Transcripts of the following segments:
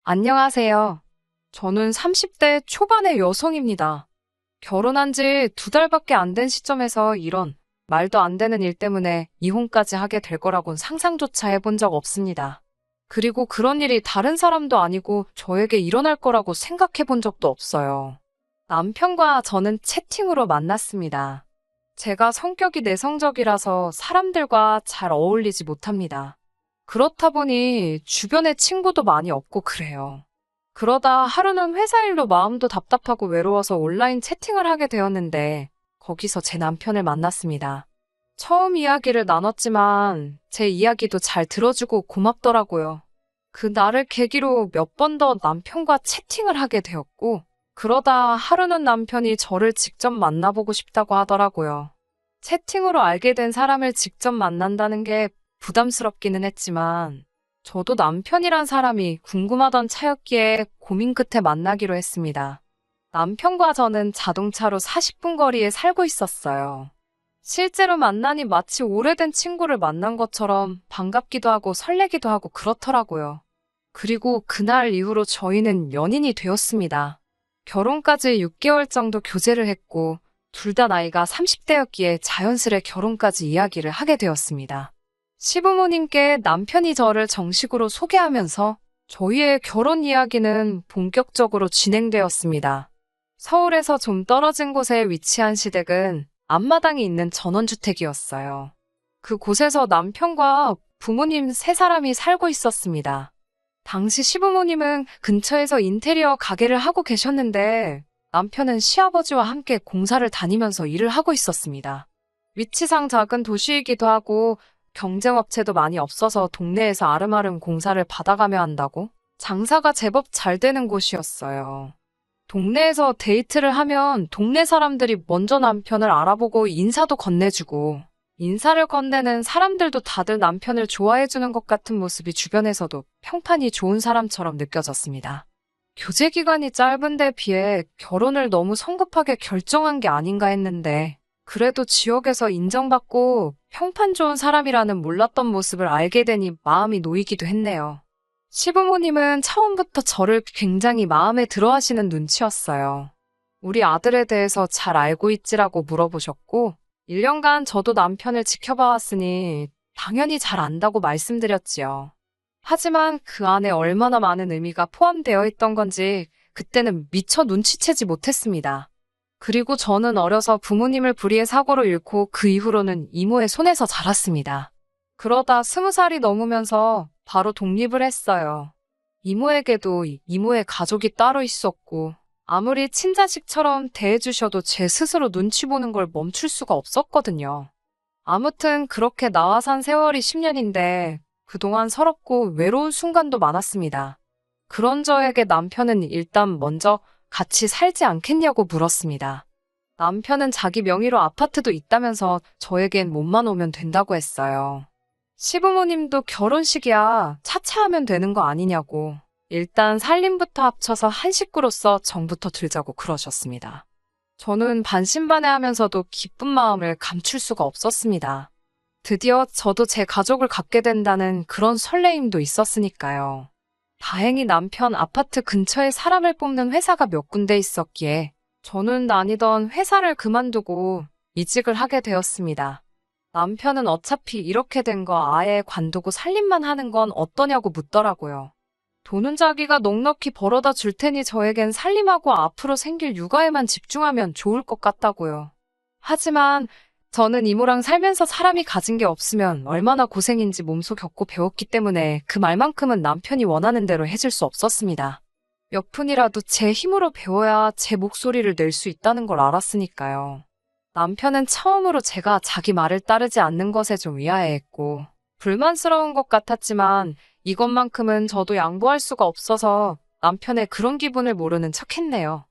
안녕하세요. 저는 30대 초반의 여성입니다. 결혼한 지 2달밖에 안 된 시점에서 이런 말도 안 되는 일 때문에 이혼까지 하게 될 거라곤 상상조차 해본 적 없습니다. 그리고 그런 일이 다른 사람도 아니고 저에게 일어날 거라고 생각해 본 적도 없어요. 남편과 저는 채팅으로 만났습니다. 제가 성격이 내성적이라서 사람들과 잘 어울리지 못합니다. 그렇다 보니 주변에 친구도 많이 없고 그래요. 그러다 하루는 회사 일로 마음도 답답하고 외로워서 온라인 채팅을 하게 되었는데 거기서 제 남편을 만났습니다. 처음 이야기를 나눴지만 제 이야기도 잘 들어주고 고맙더라고요. 그 날을 계기로 몇 번 더 남편과 채팅을 하게 되었고 그러다 하루는 남편이 저를 직접 만나보고 싶다고 하더라고요. 채팅으로 알게 된 사람을 직접 만난다는 게 부담스럽기는 했지만 저도 남편이란 사람이 궁금하던 차였기에 고민 끝에 만나기로 했습니다. 남편과 저는 자동차로 40분 거리에 살고 있었어요. 실제로 만나니 마치 오래된 친구를 만난 것처럼 반갑기도 하고 설레기도 하고 그렇더라고요. 그리고 그날 이후로 저희는 연인이 되었습니다. 결혼까지 6개월 정도 교제를 했고 둘 다 나이가 30대였기에 자연스레 결혼까지 이야기를 하게 되었습니다. 시부모님께 남편이 저를 정식으로 소개하면서 저희의 결혼 이야기는 본격적으로 진행되었습니다. 서울에서 좀 떨어진 곳에 위치한 시댁은 앞마당이 있는 전원주택이었어요. 그곳에서 남편과 부모님 3사람이 살고 있었습니다. 당시 시부모님은 근처에서 인테리어 가게를 하고 계셨는데 남편은 시아버지와 함께 공사를 다니면서 일을 하고 있었습니다. 위치상 작은 도시이기도 하고 경쟁업체도 많이 없어서 동네에서 아름아름 공사를 받아가며 한다고 장사가 제법 잘 되는 곳이었어요. 동네에서 데이트를 하면 동네 사람들이 먼저 남편을 알아보고 인사도 건네주고 인사를 건네는 사람들도 다들 남편을 좋아해주는 것 같은 모습이 주변에서도 평판이 좋은 사람처럼 느껴졌습니다. 교제 기간이 짧은 데 비해 결혼을 너무 성급하게 결정한 게 아닌가 했는데 그래도 지역에서 인정받고 평판 좋은 사람이라는 몰랐던 모습을 알게 되니 마음이 놓이기도 했네요. 시부모님은 처음부터 저를 굉장히 마음에 들어 하시는 눈치였어요. 우리 아들에 대해서 잘 알고 있지라고 물어보셨고 1년간 저도 남편을 지켜봐왔으니 당연히 잘 안다고 말씀드렸지요. 하지만 그 안에 얼마나 많은 의미가 포함되어 있던 건지 그때는 미처 눈치채지 못했습니다. 그리고 저는 어려서 부모님을 불의의 사고로 잃고 그 이후로는 이모의 손에서 자랐습니다. 그러다 20살이 넘으면서 바로 독립을 했어요. 이모에게도 이모의 가족이 따로 있었고 아무리 친자식처럼 대해주셔도 제 스스로 눈치 보는 걸 멈출 수가 없었거든요. 아무튼 그렇게 나와 산 세월이 10년인데 그동안 서럽고 외로운 순간도 많았습니다. 그런 저에게 남편은 일단 먼저 같이 살지 않겠냐고 물었습니다. 남편은 자기 명의로 아파트도 있다면서 저에겐 몸만 오면 된다고 했어요. 시부모님도 결혼식이야 차차하면 되는 거 아니냐고 일단 살림부터 합쳐서 한 식구로서 정부터 들자고 그러셨습니다. 저는 반신반의하면서도 기쁜 마음을 감출 수가 없었습니다. 드디어 저도 제 가족을 갖게 된다는 그런 설레임도 있었으니까요. 다행히 남편 아파트 근처에 사람을 뽑는 회사가 몇 군데 있었기에 저는 다니던 회사를 그만두고 이직을 하게 되었습니다. 남편은 어차피 이렇게 된 거 아예 관두고 살림만 하는 건 어떠냐고 묻더라고요. 돈은 자기가 넉넉히 벌어다 줄 테니 저에겐 살림하고 앞으로 생길 육아에만 집중하면 좋을 것 같다고요. 하지만 저는 이모랑 살면서 사람이 가진 게 없으면 얼마나 고생인지 몸소 겪고 배웠기 때문에 그 말만큼은 남편이 원하는 대로 해줄 수 없었습니다. 몇 푼이라도 제 힘으로 배워야 제 목소리를 낼 수 있다는 걸 알았으니까요. 남편은 처음으로 제가 자기 말을 따르지 않는 것에 좀 의아해했고 불만스러운 것 같았지만 이것만큼은 저도 양보할 수가 없어서 남편의 그런 기분을 모르는 척했네요.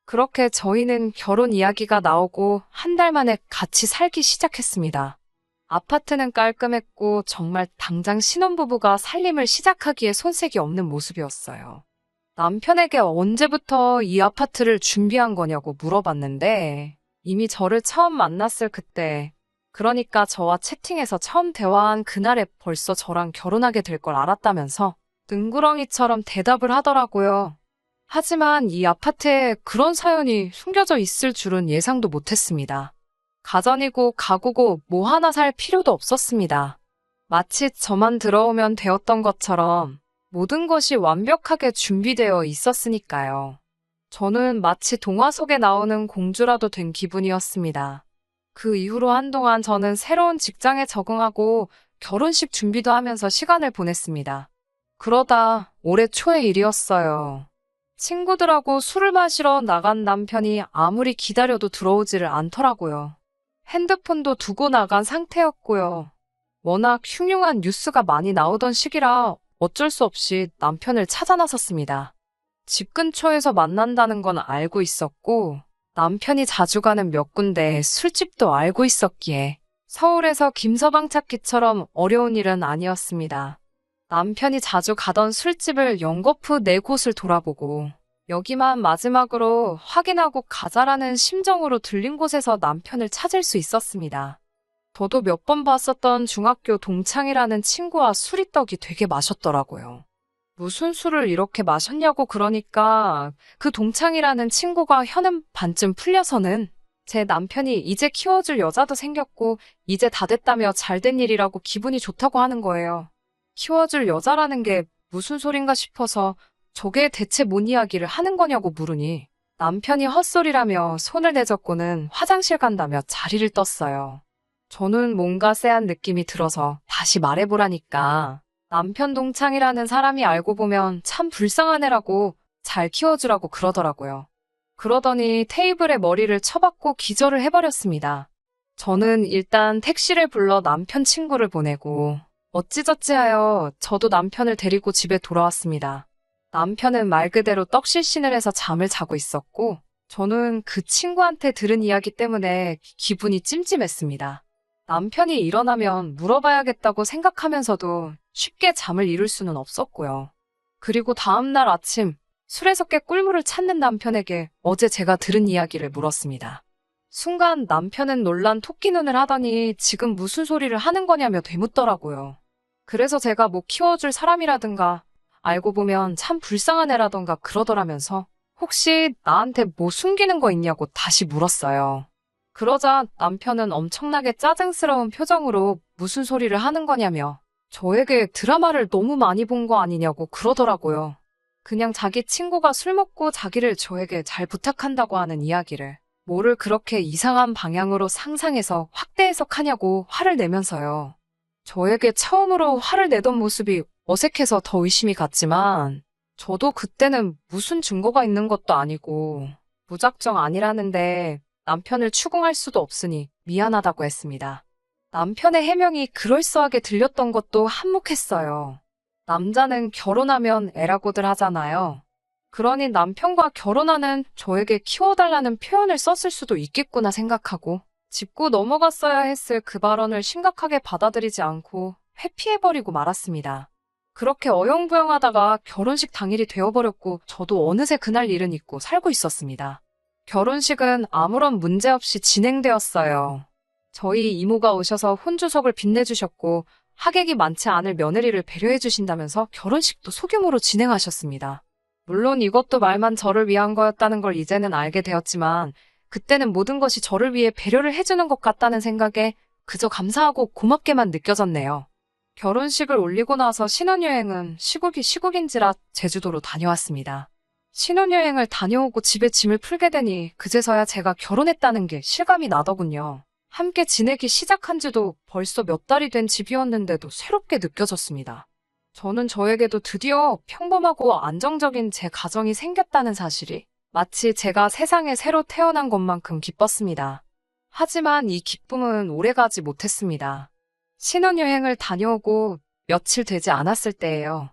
그렇게 저희는 결혼 이야기가 나오고 한 달 만에 같이 살기 시작했습니다. 아파트는 깔끔했고 정말 당장 신혼부부가 살림을 시작하기에 손색이 없는 모습이었어요. 남편에게 언제부터 이 아파트를 준비한 거냐고 물어봤는데 이미 저를 처음 만났을 그때, 그러니까 저와 채팅에서 처음 대화한 그날에 벌써 저랑 결혼하게 될 걸 알았다면서 능구렁이처럼 대답을 하더라고요. 하지만 이 아파트에 그런 사연이 숨겨져 있을 줄은 예상도 못했습니다. 가전이고 가구고 뭐 하나 살 필요도 없었습니다. 마치 저만 들어오면 되었던 것처럼 모든 것이 완벽하게 준비되어 있었으니까요. 저는 마치 동화 속에 나오는 공주라도 된 기분이었습니다. 그 이후로 한동안 저는 새로운 직장에 적응하고 결혼식 준비도 하면서 시간을 보냈습니다. 그러다 올해 초의 일이었어요. 친구들하고 술을 마시러 나간 남편이 아무리 기다려도 들어오지를 않더라고요. 핸드폰도 두고 나간 상태였고요. 워낙 흉흉한 뉴스가 많이 나오던 시기라 어쩔 수 없이 남편을 찾아 나섰습니다. 집 근처에서 만난다는 건 알고 있었고, 남편이 자주 가는 몇 군데 술집도 알고 있었기에 서울에서 김서방 찾기처럼 어려운 일은 아니었습니다. 남편이 자주 가던 술집을 연거푸 네 곳을 돌아보고 여기만 마지막으로 확인하고 가자라는 심정으로 들린 곳에서 남편을 찾을 수 있었습니다. 저도 몇 번 봤었던 중학교 동창이라는 친구와 술이 떡이 되게 마셨더라고요. 무슨 술을 이렇게 마셨냐고 그러니까 그 동창이라는 친구가 혀는 반쯤 풀려서는 제 남편이 이제 키워줄 여자도 생겼고 이제 다 됐다며 잘된 일이라고 기분이 좋다고 하는 거예요. 키워줄 여자라는 게 무슨 소린가 싶어서 저게 대체 뭔 이야기를 하는 거냐고 물으니 남편이 헛소리라며 손을 내젓고는 화장실 간다며 자리를 떴어요. 저는 뭔가 쎄한 느낌이 들어서 다시 말해보라니까 남편 동창이라는 사람이 알고 보면 참 불쌍한 애라고 잘 키워주라고 그러더라고요. 그러더니 테이블에 머리를 쳐박고 기절을 해버렸습니다. 저는 일단 택시를 불러 남편 친구를 보내고 어찌저찌하여 저도 남편을 데리고 집에 돌아왔습니다. 남편은 말 그대로 떡실신을 해서 잠을 자고 있었고 저는 그 친구한테 들은 이야기 때문에 기분이 찜찜했습니다. 남편이 일어나면 물어봐야겠다고 생각하면서도 쉽게 잠을 이룰 수는 없었고요. 그리고 다음날 아침 술에서 깨 꿀물을 찾는 남편에게 어제 제가 들은 이야기를 물었습니다. 순간 남편은 놀란 토끼 눈을 하더니 지금 무슨 소리를 하는 거냐며 되묻더라고요. 그래서 제가 뭐 키워줄 사람이라든가 알고 보면 참 불쌍한 애라던가 그러더라면서 혹시 나한테 뭐 숨기는 거 있냐고 다시 물었어요. 그러자 남편은 엄청나게 짜증스러운 표정으로 무슨 소리를 하는 거냐며 저에게 드라마를 너무 많이 본 거 아니냐고 그러더라고요. 그냥 자기 친구가 술 먹고 자기를 저에게 잘 부탁한다고 하는 이야기를 뭐를 그렇게 이상한 방향으로 상상해서 확대 해석하냐고 화를 내면서요. 저에게 처음으로 화를 내던 모습이 어색해서 더 의심이 갔지만 저도 그때는 무슨 증거가 있는 것도 아니고 무작정 아니라는데 남편을 추궁할 수도 없으니 미안하다고 했습니다. 남편의 해명이 그럴싸하게 들렸던 것도 한몫했어요. 남자는 결혼하면 애라고들 하잖아요. 그러니 남편과 결혼하는 저에게 키워달라는 표현을 썼을 수도 있겠구나 생각하고 짚고 넘어갔어야 했을 그 발언을 심각하게 받아들이지 않고 회피해버리고 말았습니다. 그렇게 어영부영하다가 결혼식 당일이 되어버렸고 저도 어느새 그날 일은 잊고 살고 있었습니다. 결혼식은 아무런 문제 없이 진행되었어요. 저희 이모가 오셔서 혼주석을 빛내주셨고 하객이 많지 않을 며느리를 배려해 주신다면서 결혼식도 소규모로 진행하셨습니다. 물론 이것도 말만 저를 위한 거였다는 걸 이제는 알게 되었지만 그때는 모든 것이 저를 위해 배려를 해주는 것 같다는 생각에 그저 감사하고 고맙게만 느껴졌네요. 결혼식을 올리고 나서 신혼여행은 시국인지라 제주도로 다녀왔습니다. 신혼여행을 다녀오고 집에 짐을 풀게 되니 그제서야 제가 결혼했다는 게 실감이 나더군요. 함께 지내기 시작한 지도 벌써 몇 달이 된 집이었는데도 새롭게 느껴졌습니다. 저는 저에게도 드디어 평범하고 안정적인 제 가정이 생겼다는 사실이 마치 제가 세상에 새로 태어난 것만큼 기뻤습니다. 하지만 이 기쁨은 오래가지 못했습니다. 신혼여행을 다녀오고 며칠 되지 않았을 때예요.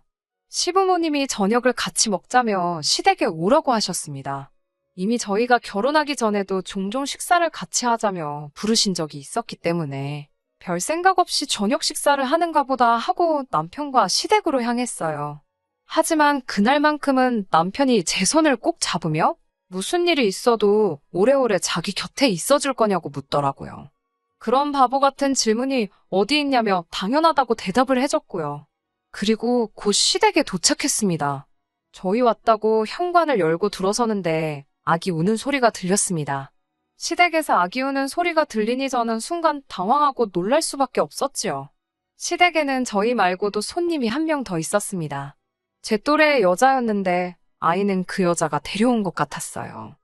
시부모님이 저녁을 같이 먹자며 시댁에 오라고 하셨습니다. 이미 저희가 결혼하기 전에도 종종 식사를 같이 하자며 부르신 적이 있었기 때문에 별 생각 없이 저녁 식사를 하는가 보다 하고 남편과 시댁으로 향했어요. 하지만 그날만큼은 남편이 제 손을 꼭 잡으며 무슨 일이 있어도 오래오래 자기 곁에 있어줄 거냐고 묻더라고요. 그런 바보 같은 질문이 어디 있냐며 당연하다고 대답을 해줬고요. 그리고 곧 시댁에 도착했습니다. 저희 왔다고 현관을 열고 들어서는데 아기 우는 소리가 들렸습니다. 시댁에서 아기 우는 소리가 들리니 저는 순간 당황하고 놀랄 수밖에 없었지요. 시댁에는 저희 말고도 손님이 한 명 더 있었습니다. 제 또래의 여자였는데 아이는 그 여자가 데려온 것 같았어요.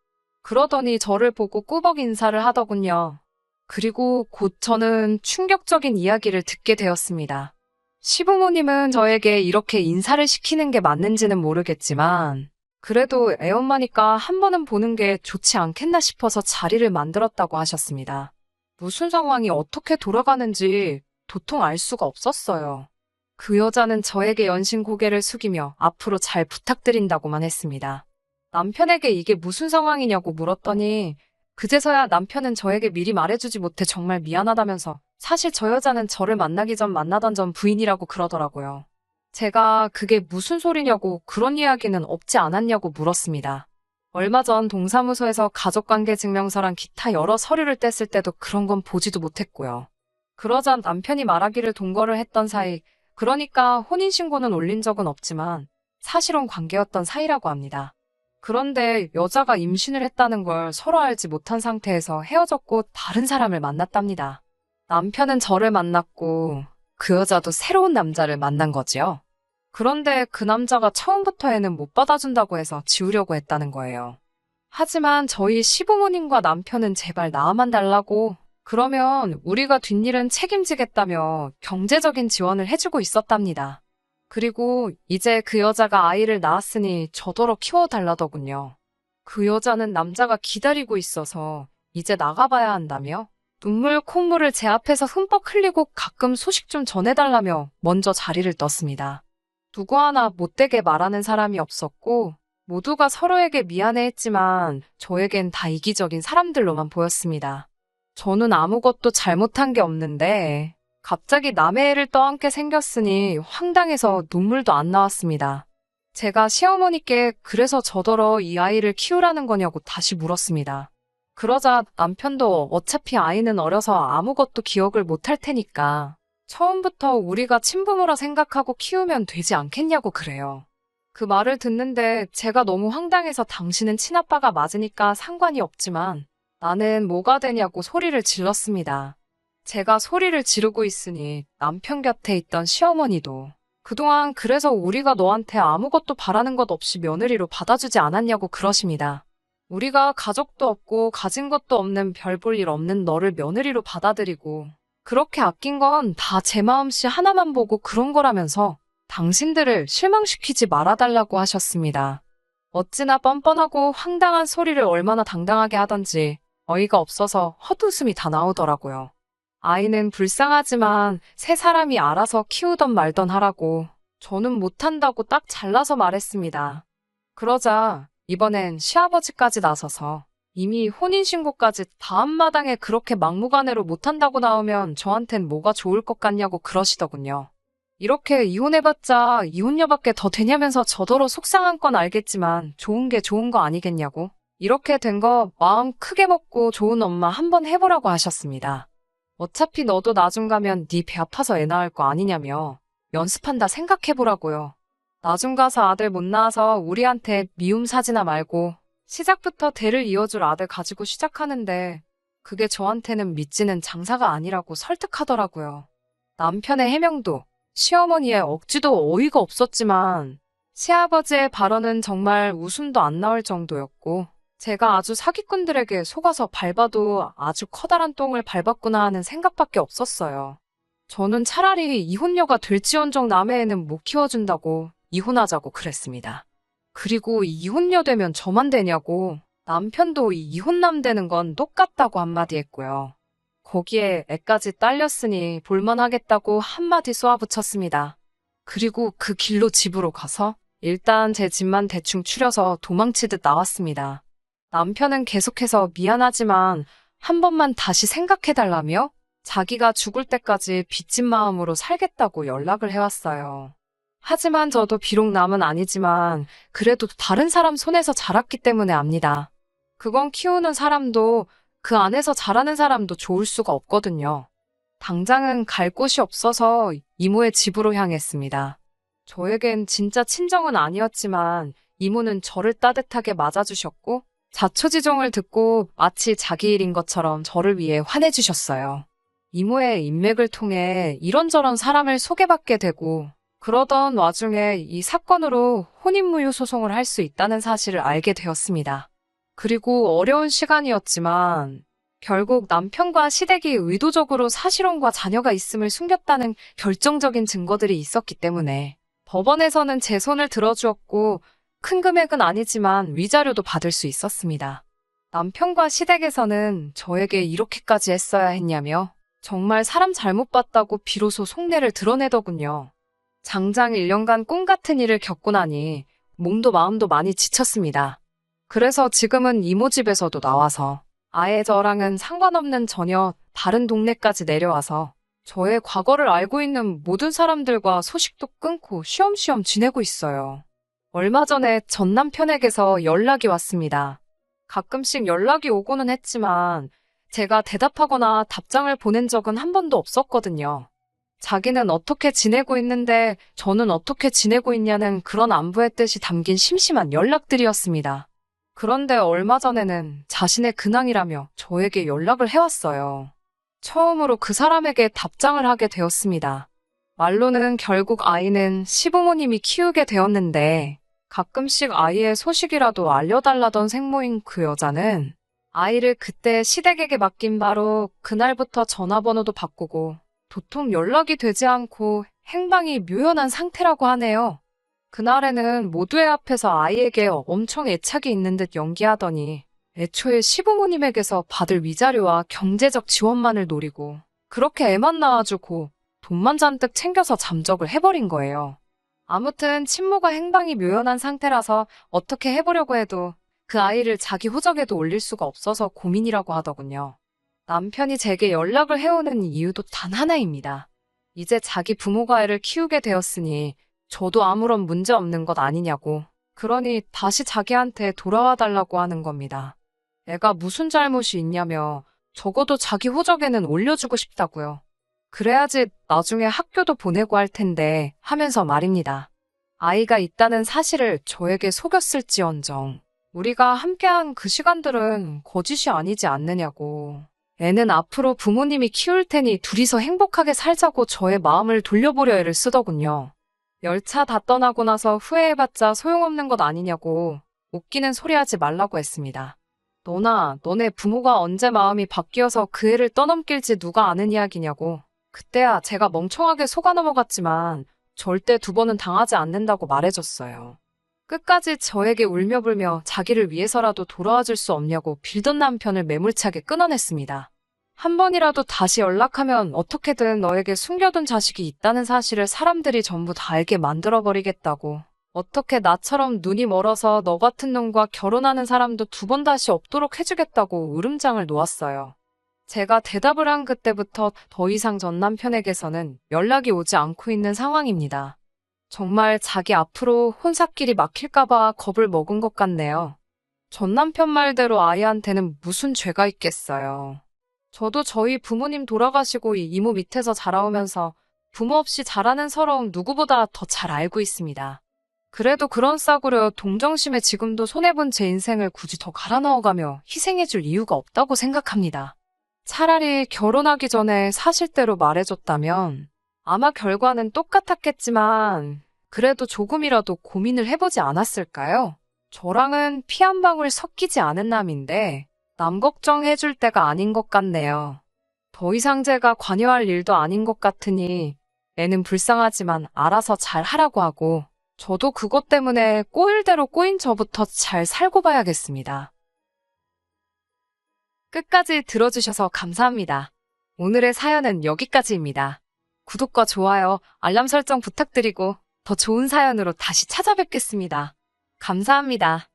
그러더니 저를 보고 꾸벅 인사를 하더군요. 그리고 곧 저는 충격적인 이야기를 듣게 되었습니다. 시부모님은 저에게 이렇게 인사를 시키는 게 맞는지는 모르겠지만 그래도 애엄마니까 한 번은 보는 게 좋지 않겠나 싶어서 자리를 만들었다고 하셨습니다. 무슨 상황이 어떻게 돌아가는지 도통 알 수가 없었어요. 그 여자는 저에게 연신 고개를 숙이며 앞으로 잘 부탁드린다고만 했습니다. 남편에게 이게 무슨 상황이냐고 물었더니 그제서야 남편은 저에게 미리 말해주지 못해 정말 미안하다면서 사실 저 여자는 저를 만나기 전 만나던 전 부인이라고 그러더라고요. 제가 그게 무슨 소리냐고 그런 이야기는 없지 않았냐고 물었습니다. 얼마 전 동사무소에서 가족관계 증명서랑 기타 여러 서류를 뗐을 때도 그런 건 보지도 못했고요. 그러자 남편이 말하기를 동거를 했던 사이, 그러니까 혼인신고는 올린 적은 없지만 사실혼 관계였던 사이라고 합니다. 그런데 여자가 임신을 했다는 걸 서로 알지 못한 상태에서 헤어졌고 다른 사람을 만났답니다. 남편은 저를 만났고 그 여자도 새로운 남자를 만난 거지요. 그런데 그 남자가 처음부터 애는 못 받아준다고 해서 지우려고 했다는 거예요. 하지만 저희 시부모님과 남편은 제발 낳아만 달라고 그러면 우리가 뒷일은 책임지겠다며 경제적인 지원을 해주고 있었답니다. 그리고 이제 그 여자가 아이를 낳았으니 저더러 키워달라더군요. 그 여자는 남자가 기다리고 있어서 이제 나가봐야 한다며 눈물 콧물을 제 앞에서 흠뻑 흘리고 가끔 소식 좀 전해달라며 먼저 자리를 떴습니다. 누구 하나 못되게 말하는 사람이 없었고 모두가 서로에게 미안해했지만 저에겐 다 이기적인 사람들로만 보였습니다. 저는 아무것도 잘못한 게 없는데 갑자기 남의 애를 떠안게 생겼으니 황당해서 눈물도 안 나왔습니다. 제가 시어머니께 그래서 저더러 이 아이를 키우라는 거냐고 다시 물었습니다. 그러자 남편도 어차피 아이는 어려서 아무것도 기억을 못할 테니까 처음부터 우리가 친부모라 생각하고 키우면 되지 않겠냐고 그래요. 그 말을 듣는데 제가 너무 황당해서 당신은 친아빠가 맞으니까 상관이 없지만 나는 뭐가 되냐고 소리를 질렀습니다. 제가 소리를 지르고 있으니 남편 곁에 있던 시어머니도 그동안 그래서 우리가 너한테 아무것도 바라는 것 없이 며느리로 받아주지 않았냐고 그러십니다. 우리가 가족도 없고 가진 것도 없는 별 볼 일 없는 너를 며느리로 받아들이고 그렇게 아낀 건 다 제 마음씨 하나만 보고 그런 거라면서 당신들을 실망시키지 말아달라고 하셨습니다. 어찌나 뻔뻔하고 황당한 소리를 얼마나 당당하게 하던지 어이가 없어서 헛웃음이 다 나오더라고요. 아이는 불쌍하지만 세 사람이 알아서 키우던 말던 하라고 저는 못한다고 딱 잘라서 말했습니다. 그러자 이번엔 시아버지까지 나서서 이미 혼인신고까지 다 앞마당에 그렇게 막무가내로 못한다고 나오면 저한텐 뭐가 좋을 것 같냐고 그러시더군요. 이렇게 이혼해봤자 이혼녀밖에 더 되냐면서 저더러 속상한 건 알겠지만 좋은 게 좋은 거 아니겠냐고. 이렇게 된 거 마음 크게 먹고 좋은 엄마 한번 해보라고 하셨습니다. 어차피 너도 나중 가면 네 배 아파서 애 낳을 거 아니냐며 연습한다 생각해보라고요. 나중 가서 아들 못 낳아서 우리한테 미움 사지나 말고 시작부터 대를 이어줄 아들 가지고 시작하는데 그게 저한테는 믿지는 장사가 아니라고 설득하더라고요. 남편의 해명도 시어머니의 억지도 어이가 없었지만 시아버지의 발언은 정말 웃음도 안 나올 정도였고 제가 아주 사기꾼들에게 속아서 밟아도 아주 커다란 똥을 밟았구나 하는 생각밖에 없었어요. 저는 차라리 이혼녀가 될지언정 남의 애는 못 키워준다고 이혼하자고 그랬습니다. 그리고 이혼녀 되면 저만 되냐고 남편도 이혼남 되는 건 똑같다고 한마디 했고요. 거기에 애까지 딸렸으니 볼만하겠다고 한마디 쏘아붙였습니다. 그리고 그 길로 집으로 가서 일단 제 집만 대충 추려서 도망치듯 나왔습니다. 남편은 계속해서 미안하지만 한 번만 다시 생각해달라며 자기가 죽을 때까지 빚진 마음으로 살겠다고 연락을 해왔어요. 하지만 저도 비록 남은 아니지만 그래도 다른 사람 손에서 자랐기 때문에 압니다. 그건 키우는 사람도 그 안에서 자라는 사람도 좋을 수가 없거든요. 당장은 갈 곳이 없어서 이모의 집으로 향했습니다. 저에겐 진짜 친정은 아니었지만 이모는 저를 따뜻하게 맞아주셨고 자초지종을 듣고 마치 자기 일인 것처럼 저를 위해 화내주셨어요. 이모의 인맥을 통해 이런저런 사람을 소개받게 되고 그러던 와중에 이 사건으로 혼인무효 소송을 할 수 있다는 사실을 알게 되었습니다. 그리고 어려운 시간이었지만 결국 남편과 시댁이 의도적으로 사실혼과 자녀가 있음을 숨겼다는 결정적인 증거들이 있었기 때문에 법원에서는 제 손을 들어주었고 큰 금액은 아니지만 위자료도 받을 수 있었습니다. 남편과 시댁에서는 저에게 이렇게까지 했어야 했냐며 정말 사람 잘못 봤다고 비로소 속내를 드러내더군요. 장장 1년간 꿈 같은 일을 겪고 나니 몸도 마음도 많이 지쳤습니다. 그래서 지금은 이모 집에서도 나와서 아예 저랑은 상관없는 전혀 다른 동네까지 내려와서 저의 과거를 알고 있는 모든 사람들과 소식도 끊고 쉬엄쉬엄 지내고 있어요. 얼마 전에 전 남편에게서 연락이 왔습니다. 가끔씩 연락이 오고는 했지만 제가 대답하거나 답장을 보낸 적은 한 번도 없었거든요. 자기는 어떻게 지내고 있는데 저는 어떻게 지내고 있냐는 그런 안부의 뜻이 담긴 심심한 연락들이었습니다. 그런데 얼마 전에는 자신의 근황이라며 저에게 연락을 해왔어요. 처음으로 그 사람에게 답장을 하게 되었습니다. 말로는 결국 아이는 시부모님이 키우게 되었는데 가끔씩 아이의 소식이라도 알려달라던 생모인 그 여자는 아이를 그때 시댁에게 맡긴 바로 그날부터 전화번호도 바꾸고 도통 연락이 되지 않고 행방이 묘연한 상태라고 하네요. 그날에는 모두의 앞에서 아이에게 엄청 애착이 있는 듯 연기하더니 애초에 시부모님에게서 받을 위자료와 경제적 지원만을 노리고 그렇게 애만 낳아주고 돈만 잔뜩 챙겨서 잠적을 해버린 거예요. 아무튼 친모가 행방이 묘연한 상태라서 어떻게 해보려고 해도 그 아이를 자기 호적에도 올릴 수가 없어서 고민이라고 하더군요. 남편이 제게 연락을 해오는 이유도 단 하나입니다. 이제 자기 부모가 애를 키우게 되었으니 저도 아무런 문제 없는 것 아니냐고. 그러니 다시 자기한테 돌아와 달라고 하는 겁니다. 애가 무슨 잘못이 있냐며 적어도 자기 호적에는 올려주고 싶다고요. 그래야지 나중에 학교도 보내고 할 텐데 하면서 말입니다. 아이가 있다는 사실을 저에게 속였을지언정 우리가 함께한 그 시간들은 거짓이 아니지 않느냐고. 애는 앞으로 부모님이 키울 테니 둘이서 행복하게 살자고 저의 마음을 돌려보려 애를 쓰더군요. 열차 다 떠나고 나서 후회해봤자 소용없는 것 아니냐고 웃기는 소리 하지 말라고 했습니다. 너네 부모가 언제 마음이 바뀌어서 그 애를 떠넘길지 누가 아는 이야기냐고. 그때야 제가 멍청하게 속아 넘어갔지만 절대 두 번은 당하지 않는다고 말해줬어요. 끝까지 저에게 울며불며 자기를 위해서라도 돌아와 줄 수 없냐고 빌던 남편을 매몰차게 끊어냈습니다. 한 번이라도 다시 연락하면 어떻게든 너에게 숨겨둔 자식이 있다는 사실을 사람들이 전부 다 알게 만들어버리겠다고. 어떻게 나처럼 눈이 멀어서 너 같은 놈과 결혼하는 사람도 두 번 다시 없도록 해주겠다고 으름장을 놓았어요. 제가 대답을 한 그때부터 더 이상 전 남편에게서는 연락이 오지 않고 있는 상황입니다. 정말 자기 앞으로 혼사길이 막힐까봐 겁을 먹은 것 같네요. 전 남편 말대로 아이한테는 무슨 죄가 있겠어요. 저도 저희 부모님 돌아가시고 이 이모 밑에서 자라오면서 부모 없이 자라는 서러움 누구보다 더 잘 알고 있습니다. 그래도 그런 싸구려 동정심에 지금도 손해본 제 인생을 굳이 더 갈아 넣어가며 희생해줄 이유가 없다고 생각합니다. 차라리 결혼하기 전에 사실대로 말해줬다면 아마 결과는 똑같았겠지만 그래도 조금이라도 고민을 해보지 않았을까요? 저랑은 피 한 방울 섞이지 않은 남인데 남 걱정해줄 때가 아닌 것 같네요. 더 이상 제가 관여할 일도 아닌 것 같으니 애는 불쌍하지만 알아서 잘 하라고 하고 저도 그것 때문에 꼬일 대로 꼬인 저부터 잘 살고 봐야겠습니다. 끝까지 들어주셔서 감사합니다. 오늘의 사연은 여기까지입니다. 구독과 좋아요, 알람 설정 부탁드리고 더 좋은 사연으로 다시 찾아뵙겠습니다. 감사합니다.